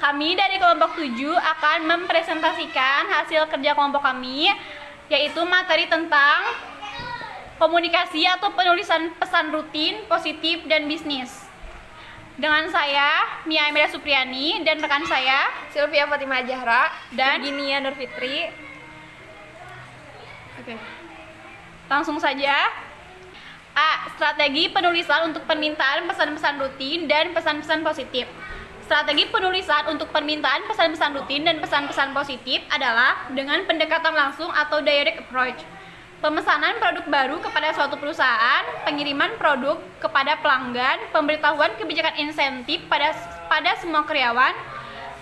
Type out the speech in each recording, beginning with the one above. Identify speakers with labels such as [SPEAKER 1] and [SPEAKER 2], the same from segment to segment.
[SPEAKER 1] Kami dari kelompok 7 akan mempresentasikan hasil kerja kelompok kami, yaitu materi tentang komunikasi atau penulisan pesan rutin, positif, dan bisnis. Dengan saya, Mia Emilia Supriani, dan rekan saya,
[SPEAKER 2] Sylvia Fatimah Zahra
[SPEAKER 1] dan
[SPEAKER 2] Virginia Nurfitri.
[SPEAKER 1] Oke. Langsung saja. A. Strategi penulisan untuk permintaan pesan-pesan rutin dan pesan-pesan positif. Strategi penulisan untuk permintaan pesan-pesan rutin dan pesan-pesan positif adalah dengan pendekatan langsung atau direct approach. Pemesanan produk baru kepada suatu perusahaan, pengiriman produk kepada pelanggan, pemberitahuan kebijakan insentif pada semua karyawan,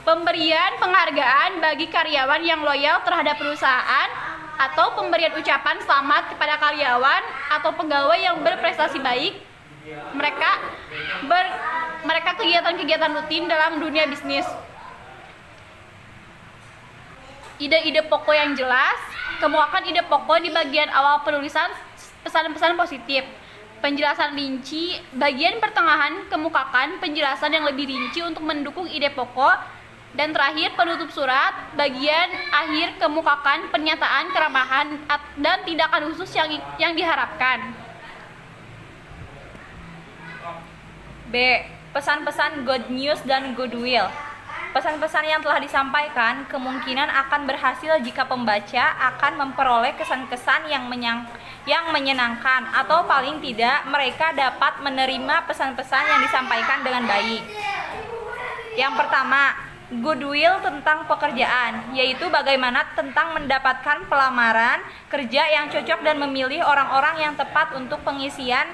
[SPEAKER 1] pemberian penghargaan bagi karyawan yang loyal terhadap perusahaan, atau pemberian ucapan selamat kepada karyawan atau pegawai yang berprestasi baik. Mereka kegiatan-kegiatan rutin dalam dunia bisnis. Ide-ide pokok yang jelas. Kemukakan ide pokok di bagian awal penulisan pesan-pesan positif. Penjelasan rinci. Bagian pertengahan kemukakan penjelasan yang lebih rinci untuk mendukung ide pokok. Dan terakhir, penutup surat. Bagian akhir kemukakan pernyataan keramahan dan tindakan khusus yang diharapkan.
[SPEAKER 2] B. Pesan-pesan good news dan goodwill. Pesan-pesan yang telah disampaikan kemungkinan akan berhasil jika pembaca akan memperoleh kesan-kesan yang menyenangkan, atau paling tidak mereka dapat menerima pesan-pesan yang disampaikan dengan baik. Yang pertama, goodwill tentang pekerjaan, yaitu bagaimana tentang mendapatkan pelamaran kerja yang cocok dan memilih orang-orang yang tepat untuk pengisian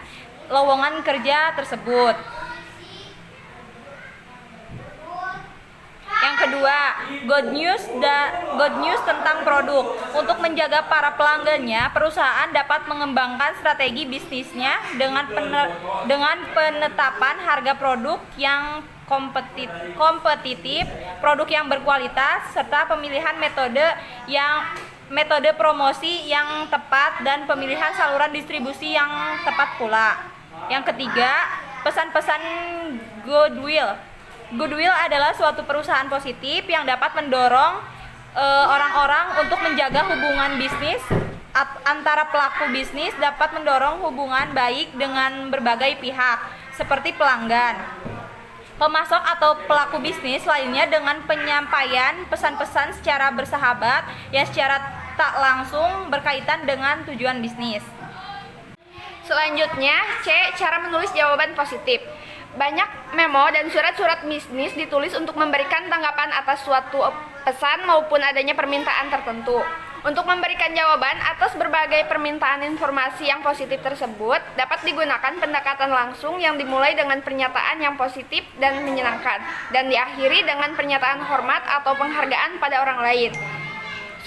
[SPEAKER 2] lowongan kerja tersebut. Yang kedua, good news tentang produk. Untuk menjaga para pelanggannya, perusahaan dapat mengembangkan strategi bisnisnya dengan penetapan harga produk yang kompetitif, produk yang berkualitas, serta pemilihan metode promosi yang tepat dan pemilihan saluran distribusi yang tepat pula. Yang ketiga, pesan-pesan goodwill. Goodwill adalah suatu perusahaan positif yang dapat mendorong orang-orang untuk menjaga hubungan bisnis antara pelaku bisnis, dapat mendorong hubungan baik dengan berbagai pihak seperti pelanggan, pemasok atau pelaku bisnis lainnya dengan penyampaian pesan-pesan secara bersahabat yang secara tak langsung berkaitan dengan tujuan bisnis.
[SPEAKER 3] Selanjutnya, C. Cara menulis jawaban positif. Banyak memo dan surat-surat bisnis ditulis untuk memberikan tanggapan atas suatu pesan maupun adanya permintaan tertentu. Untuk memberikan jawaban atas berbagai permintaan informasi yang positif tersebut, dapat digunakan pendekatan langsung yang dimulai dengan pernyataan yang positif dan menyenangkan, dan diakhiri dengan pernyataan hormat atau penghargaan pada orang lain.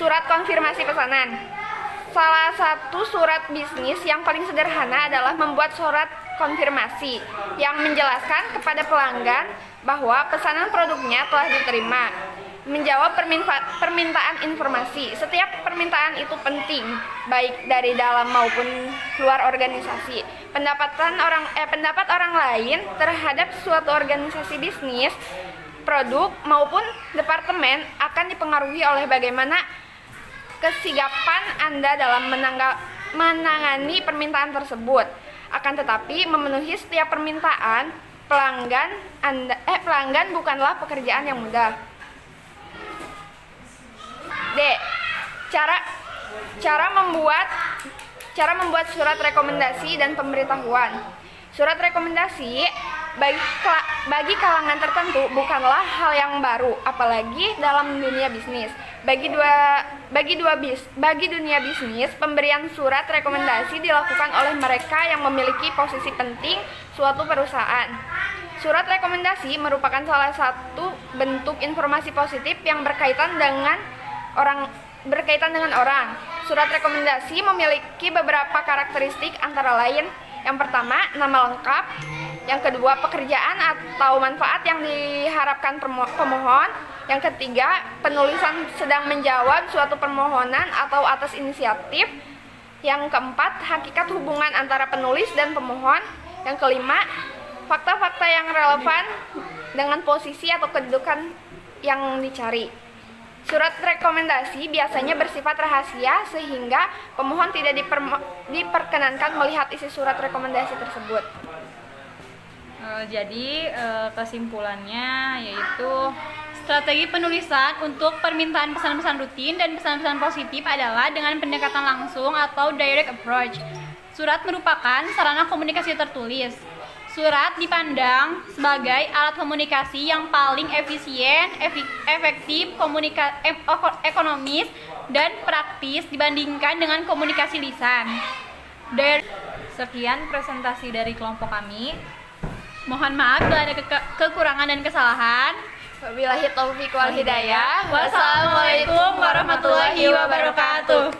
[SPEAKER 3] Surat konfirmasi pesanan. Salah satu surat bisnis yang paling sederhana adalah membuat surat konfirmasi yang menjelaskan kepada pelanggan bahwa pesanan produknya telah diterima. Menjawab permintaan informasi. Setiap permintaan itu penting, baik dari dalam maupun luar organisasi. Pendapat orang lain terhadap suatu organisasi bisnis, produk maupun departemen akan dipengaruhi oleh bagaimana kesigapan Anda dalam menangani permintaan tersebut. Akan tetapi, memenuhi setiap permintaan pelanggan bukanlah pekerjaan yang mudah. D. Cara membuat surat rekomendasi dan pemberitahuan. Surat rekomendasi bagi kalangan tertentu bukanlah hal yang baru, apalagi dalam dunia bisnis. Bagi dunia bisnis, pemberian surat rekomendasi dilakukan oleh mereka yang memiliki posisi penting suatu perusahaan. Surat rekomendasi merupakan salah satu bentuk informasi positif yang berkaitan dengan orang. Surat rekomendasi memiliki beberapa karakteristik, antara lain: yang pertama, nama lengkap; yang kedua, pekerjaan atau manfaat yang diharapkan pemohon; yang ketiga, penulisan sedang menjawab suatu permohonan atau atas inisiatif; yang keempat, hakikat hubungan antara penulis dan pemohon; yang kelima, fakta-fakta yang relevan dengan posisi atau kedudukan yang dicari. Surat rekomendasi biasanya bersifat rahasia sehingga pemohon tidak diperkenankan melihat isi surat rekomendasi tersebut.
[SPEAKER 1] Jadi kesimpulannya yaitu strategi penulisan untuk permintaan pesan-pesan rutin dan pesan-pesan positif adalah dengan pendekatan langsung atau direct approach. Surat merupakan sarana komunikasi tertulis. Surat dipandang sebagai alat komunikasi yang paling efisien, efektif, ekonomis, dan praktis dibandingkan dengan komunikasi lisan.
[SPEAKER 2] Sekian presentasi dari kelompok kami.
[SPEAKER 1] Mohon maaf bila ada kekurangan dan kesalahan.
[SPEAKER 3] Wabillahi taufiq wal hidayah.
[SPEAKER 1] Wassalamualaikum warahmatullahi wabarakatuh.